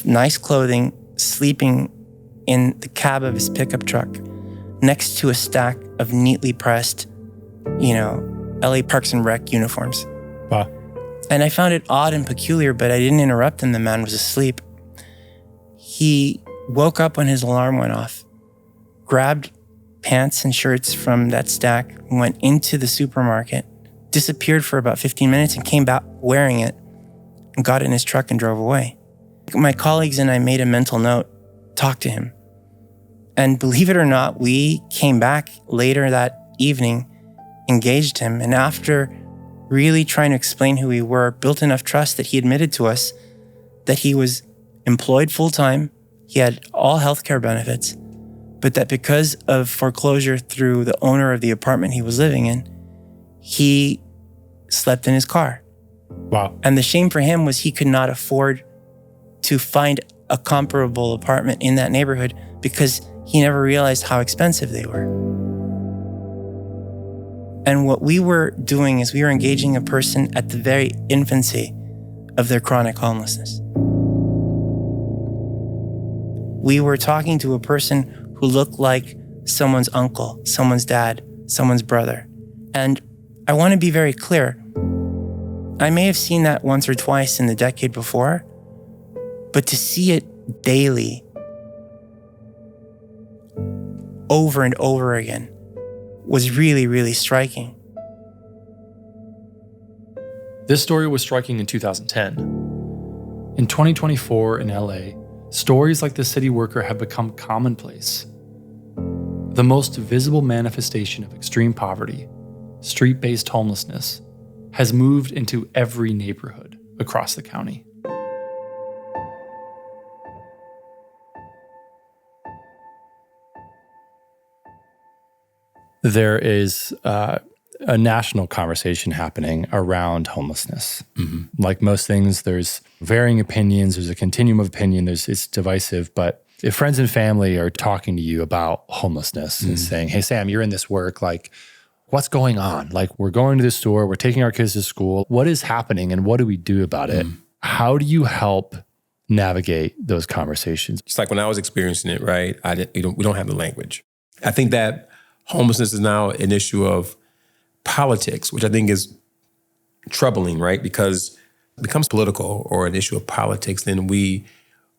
Speaker 7: nice clothing, sleeping in the cab of his pickup truck next to a stack of neatly pressed, LA Parks and Rec uniforms.
Speaker 16: Wow.
Speaker 7: And I found it odd and peculiar, but I didn't interrupt him. The man was asleep. He woke up when his alarm went off, grabbed pants and shirts from that stack, went into the supermarket, disappeared for about 15 minutes and came back wearing it and got in his truck and drove away. My colleagues and I made a mental note, talked to him. And believe it or not, we came back later that evening, engaged him, and after really trying to explain who we were, built enough trust that he admitted to us that he was employed full-time, he had all healthcare benefits, but that because of foreclosure through the owner of the apartment he was living in, he slept in his car.
Speaker 16: Wow.
Speaker 7: And the shame for him was he could not afford to find a comparable apartment in that neighborhood because he never realized how expensive they were. And what we were doing is we were engaging a person at the very infancy of their chronic homelessness. We were talking to a person who looked like someone's uncle, someone's dad, someone's brother. And I want to be very clear. I may have seen that once or twice in the decade before, but to see it daily, over and over again, was really, really striking.
Speaker 14: This story was striking in 2010. In 2024 in LA, stories like the city worker have become commonplace. The most visible manifestation of extreme poverty, street-based homelessness, has moved into every neighborhood across the county.
Speaker 16: There is a national conversation happening around homelessness. Mm-hmm. Like most things, there's varying opinions. There's a continuum of opinion. It's divisive. But if friends and family are talking to you about homelessness and saying, hey, Sam, you're in this work, like, what's going on? Like, we're going to the store, we're taking our kids to school. What is happening and what do we do about it? How do you help navigate those conversations?
Speaker 18: It's like when I was experiencing it, right? We don't have the language. I think that homelessness is now an issue of politics, which I think is troubling, right? Because it becomes political or an issue of politics, then we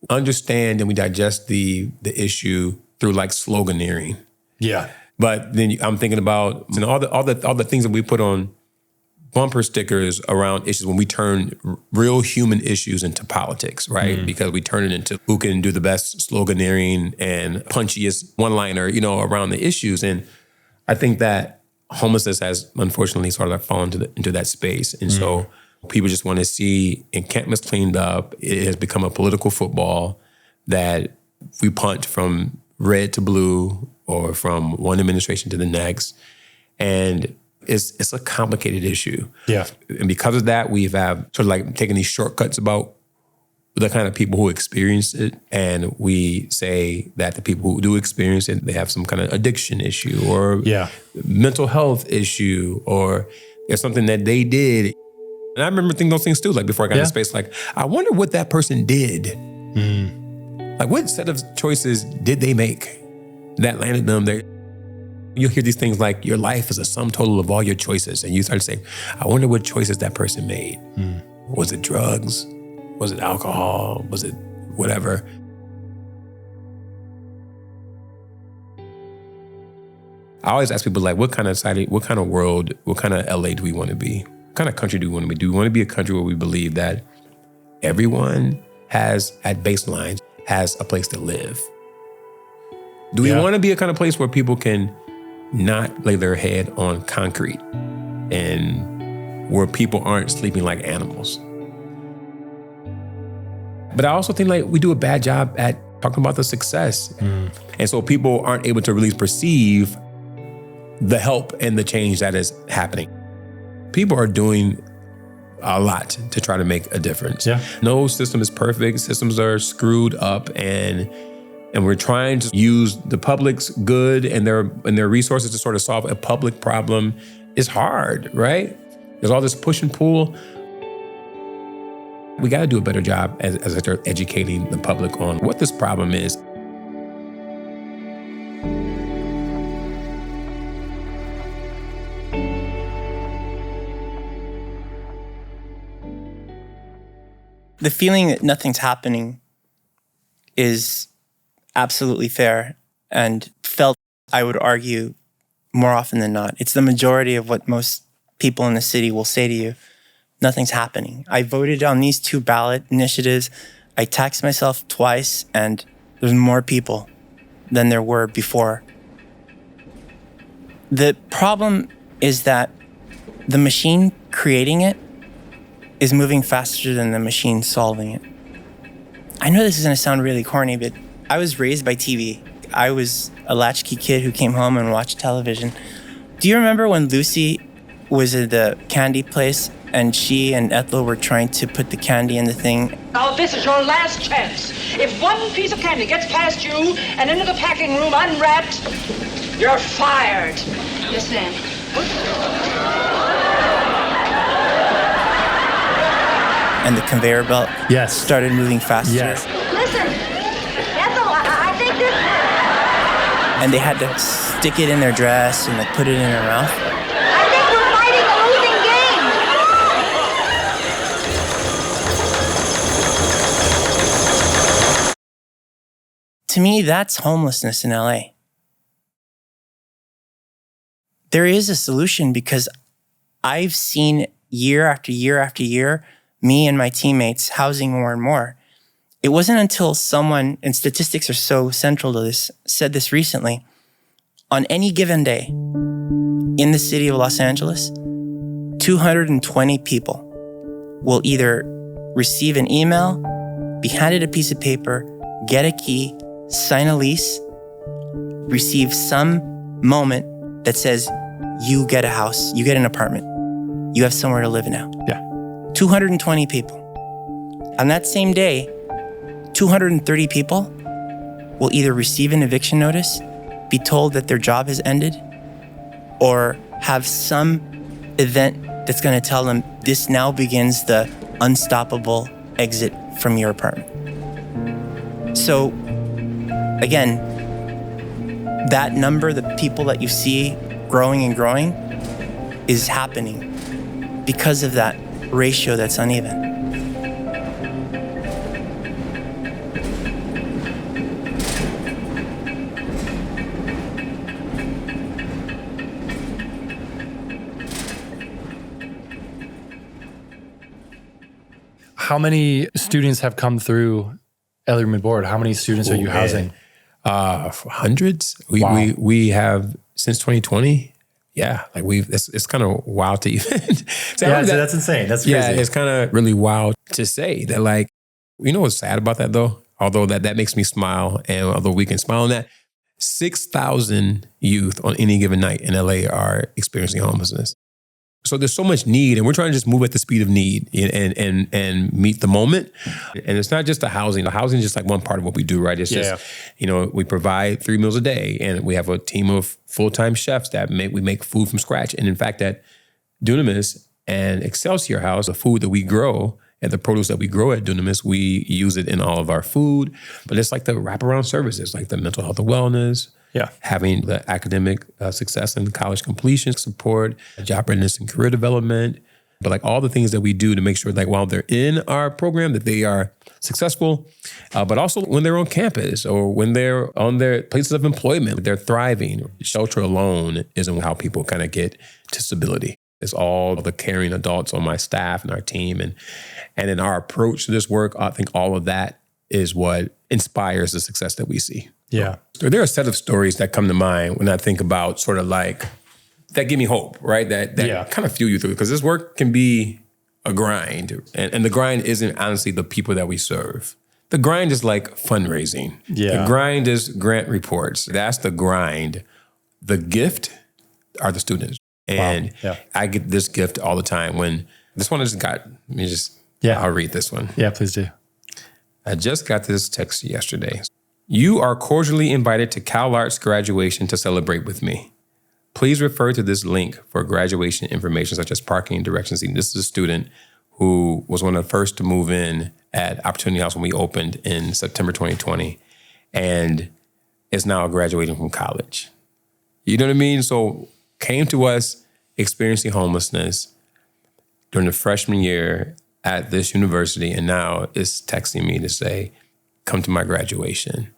Speaker 18: understand and we digest the issue through like sloganeering.
Speaker 16: Yeah.
Speaker 18: But then I'm thinking about all the things that we put on bumper stickers around issues when we turn real human issues into politics, right? Because we turn it into who can do the best sloganeering and punchiest one-liner, around the issues. And I think that homelessness has unfortunately sort of fallen into that space. And so people just want to see encampments cleaned up. It has become a political football that we punt from red to blue or from one administration to the next. And it's a complicated issue.
Speaker 16: Yeah.
Speaker 18: And because of that, we've sort of like taken these shortcuts about the kind of people who experience it. And we say that the people who do experience it, they have some kind of addiction issue or mental health issue, or there's something that they did. And I remember thinking those things too, like before I got into space, like, I wonder what that person did. Like, what set of choices did they make that landed them there? You'll hear these things like, your life is a sum total of all your choices. And you start to say, I wonder what choices that person made. Was it drugs? Was it alcohol? Was it whatever? I always ask people, like, what kind of society, what kind of world, what kind of LA do we want to be? What kind of country do we want to be? Do we want to be a country where we believe that everyone has, at baseline, has a place to live? Do we want to be a kind of place where people can not lay their head on concrete and where people aren't sleeping like animals? But I also think like we do a bad job at talking about the success. And so people aren't able to really perceive the help and the change that is happening. People are doing a lot to try to make a difference. No system is perfect. Systems are screwed up, and we're trying to use the public's good and their resources to sort of solve a public problem. It's hard, right? There's all this push and pull. We got to do a better job as I start educating the public on what this problem is.
Speaker 7: The feeling that nothing's happening is absolutely fair and felt I would argue more often than not, it's the majority of what most people in the city will say to you. Nothing's happening. I voted on these 2 ballot initiatives. I taxed myself twice, and there's more people than there were before. The problem is that the machine creating it is moving faster than the machine solving it. I know this is going to sound really corny, but I was raised by TV. I was a latchkey kid who came home and watched television. Do you remember when Lucy was at the candy place and she and Ethel were trying to put the candy in the thing?
Speaker 8: Now, this is your last chance. If one piece of candy gets past you and into the packing room unwrapped, you're fired. Yes, ma'am.
Speaker 7: And the conveyor belt started moving faster.
Speaker 8: Listen, Ethel, I think this...
Speaker 7: And they had to stick it in their dress and like put it in their mouth.
Speaker 8: I think we're fighting a losing game.
Speaker 7: To me, that's homelessness in LA. There is a solution because I've seen year after year after year, me and my teammates housing more and more. It wasn't until someone, and statistics are so central to this, said this recently. On any given day in the city of Los Angeles, 220 people will either receive an email, be handed a piece of paper, get a key, sign a lease, receive some moment that says, you get a house, you get an apartment, you have somewhere to live now.
Speaker 16: Yeah.
Speaker 7: 220 people. On that same day, 230 people will either receive an eviction notice, be told that their job has ended, or have some event that's going to tell them this now begins the unstoppable exit from your apartment. So, again, that number, the people that you see growing and growing, is happening because of that ratio that's uneven.
Speaker 16: How many students have come through Elliott Board? How many students are you housing?
Speaker 18: Hundreds.
Speaker 16: Wow.
Speaker 18: We have since 2020. Yeah, like it's kind of wild to even.
Speaker 16: That's insane. That's crazy.
Speaker 18: Yeah, it's kind of really wild to say that. Like, you know what's sad about that though? Although that makes me smile, and although we can smile on that, 6,000 youth on any given night in LA are experiencing homelessness. So there's so much need, and we're trying to just move at the speed of need and meet the moment. And it's not just the housing. The housing is just like one part of what we do, right? It's just, we provide 3 meals a day, and we have a team of full-time chefs that we make food from scratch. And in fact, at Dunamis and Excelsior House, the food that we grow and the produce that we grow at Dunamis, we use it in all of our food. But it's like the wraparound services, like the mental health and wellness, having the academic success and college completion support, job readiness and career development, but like all the things that we do to make sure that while they're in our program, that they are successful, but also when they're on campus or when they're on their places of employment, they're thriving. Shelter alone isn't how people kind of get to stability. It's all the caring adults on my staff and our team. And in our approach to this work, I think all of that is what inspires the success that we see.
Speaker 16: Yeah.
Speaker 18: So there are a set of stories that come to mind when I think about sort of like, that give me hope, right? That kind of fuel you through, because this work can be a grind. And the grind isn't honestly the people that we serve. The grind is like fundraising.
Speaker 16: Yeah.
Speaker 18: The grind is grant reports. That's the grind. The gift are the students. And I get this gift all the time when this one I just got, I'll read this one.
Speaker 16: Yeah, please do.
Speaker 18: I just got this text yesterday. You are cordially invited to CalArts graduation to celebrate with me. Please refer to this link for graduation information such as parking and directions. This is a student who was one of the first to move in at Opportunity House when we opened in September 2020 and is now graduating from college. You know what I mean? So came to us experiencing homelessness during the freshman year at this university and now is texting me to say, come to my graduation.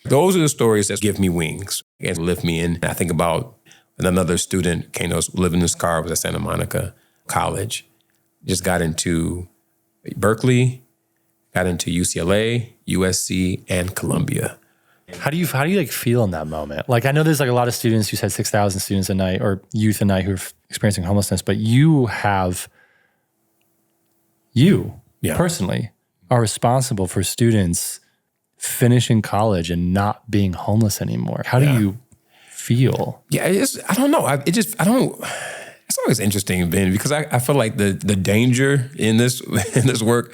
Speaker 18: Those are the stories that give me wings and lift me in. I think about another student came to us, lived in this car, was at Santa Monica College, just got into Berkeley, got into UCLA, USC, and Columbia.
Speaker 16: How do you like feel in that moment? Like, I know there's like a lot of students, you said 6,000 students a night or youth a night who are experiencing homelessness, but you personally are responsible for students finishing college and not being homeless anymore. How do you feel?
Speaker 18: Yeah, I don't know. It's always interesting, Ben, because I feel like the danger in this work,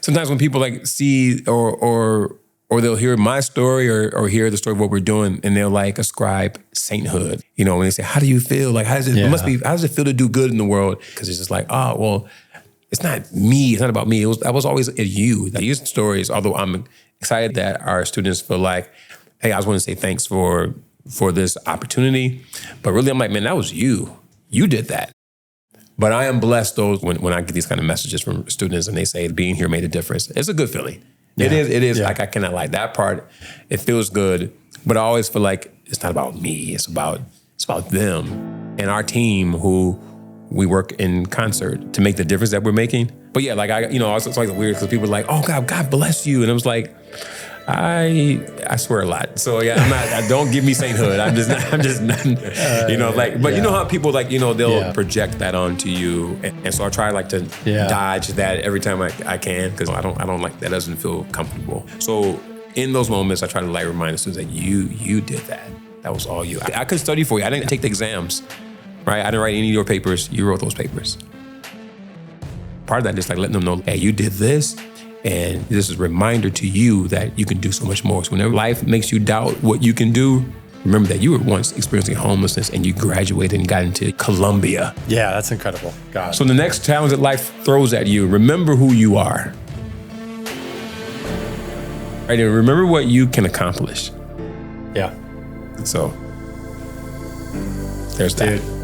Speaker 18: sometimes when people like see or they'll hear my story or hear the story of what we're doing and they'll like ascribe sainthood. You know, when they say, how do you feel? Like, how does it feel to do good in the world? Because it's just like, oh, well, it's not me. It's not about me. I was always at you. Like, these stories, although I'm excited that our students feel like, hey, I just want to say thanks for this opportunity. But really, I'm like, man, that was you. You did that. But I am blessed when I get these kind of messages from students and they say being here made a difference. It's a good feeling. Yeah. It is. Yeah. Like, I cannot lie. That part, it feels good. But I always feel like it's not about me. It's about them and our team who we work in concert to make the difference that we're making. But yeah, like it's like weird because people are like, oh God bless you. And I was like, I swear a lot. So yeah, don't give me sainthood. I'm just not, you know, like, but you know how people like, you know, they'll project that onto you. And so I try like to dodge that every time I can, because I don't like, that doesn't feel comfortable. So in those moments, I try to like remind the students that you did that. That was all you. I couldn't study for you. I didn't take the exams, right? I didn't write any of your papers. You wrote those papers. Part of that is like letting them know, hey, you did this. And this is a reminder to you that you can do so much more. So whenever life makes you doubt what you can do, remember that you were once experiencing homelessness and you graduated and got into Columbia.
Speaker 16: Yeah, that's incredible. God.
Speaker 18: So the next challenge that life throws at you, remember who you are. Right, and remember what you can accomplish.
Speaker 16: Yeah.
Speaker 18: So there's that.
Speaker 16: Dude.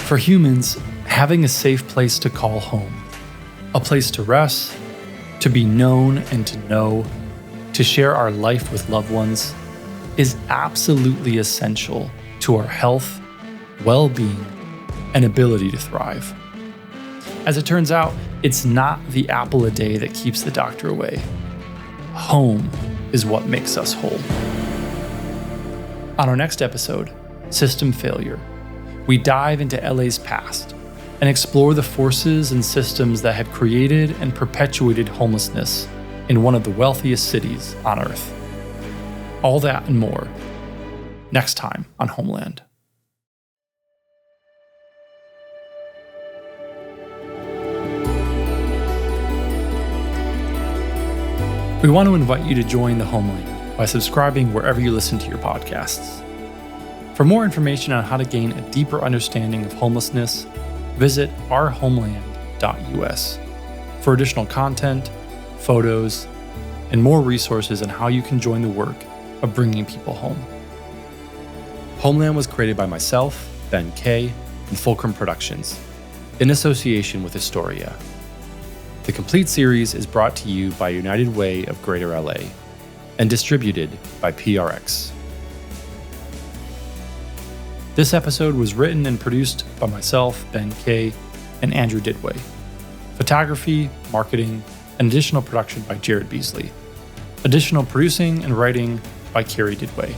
Speaker 16: For humans, having a safe place to call home, a place to rest, to be known and to know, to share our life with loved ones, is absolutely essential to our health, well-being, and ability to thrive. As it turns out, it's not the apple a day that keeps the doctor away. Home is what makes us whole. On our next episode, System Failure, we dive into LA's past and explore the forces and systems that have created and perpetuated homelessness in one of the wealthiest cities on Earth. All that and more, next time on Homeland. We want to invite you to join the Homeland by subscribing wherever you listen to your podcasts. For more information on how to gain a deeper understanding of homelessness, visit ourhomeland.us for additional content, photos, and more resources on how you can join the work of bringing people home. Homeland was created by myself, Ben Kay, and Fulcrum Productions, in association with Historia. The complete series is brought to you by United Way of Greater LA and distributed by PRX. This episode was written and produced by myself, Ben Kay, and Andrew Didway. Photography, marketing, and additional production by Jared Beasley. Additional producing and writing by Carrie Didway.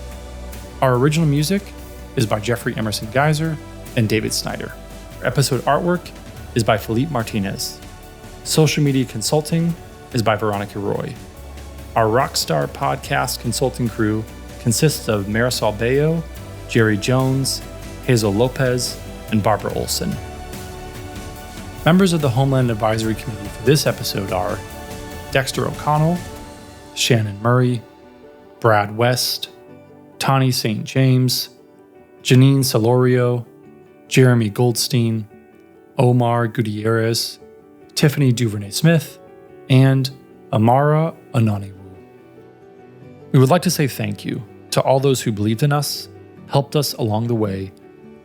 Speaker 16: Our original music is by Jeffrey Emerson Geyser and David Snyder. Our episode artwork is by Philippe Martinez. Social media consulting is by Veronica Roy. Our Rockstar podcast consulting crew consists of Marisol Bayo, Jerry Jones, Hazel Lopez, and Barbara Olson. Members of the Homeland Advisory Committee for this episode are Dexter O'Connell, Shannon Murray, Brad West, Tani St. James, Janine Solorio, Jeremy Goldstein, Omar Gutierrez, Tiffany Duvernay-Smith, and
Speaker 14: Amara Ananiwu. We would like to say thank you to all those who believed in us, helped us along the way,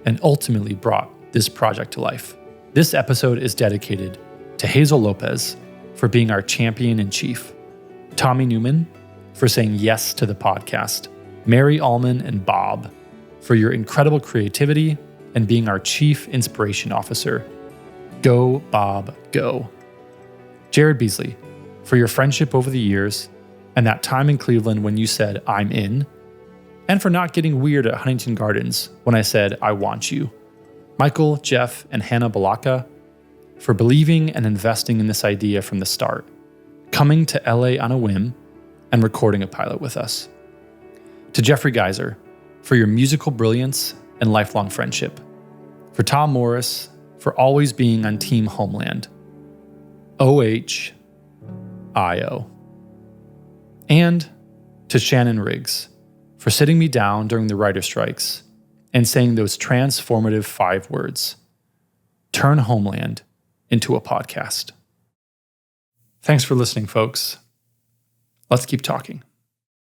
Speaker 14: and ultimately brought this project to life. This episode is dedicated to Hazel Lopez for being our champion in chief, Tommy Newman for saying yes to the podcast, Mary Allman and Bob for your incredible creativity and being our chief inspiration officer. Go, Bob, go. Jared Beasley for your friendship over the years and that time in Cleveland when you said, I'm in, and for not getting weird at Huntington Gardens when I said, I want you. Michael, Jeff, and Hannah Balaka for believing and investing in this idea from the start, coming to LA on a whim and recording a pilot with us. To Jeffrey Geiser for your musical brilliance and lifelong friendship. For Tom Morris for always being on Team Homeland. OHIO. And to Shannon Riggs for sitting me down during the writer strikes and saying those transformative 5 words, turn Homeland into a podcast. Thanks for listening, folks. Let's keep talking.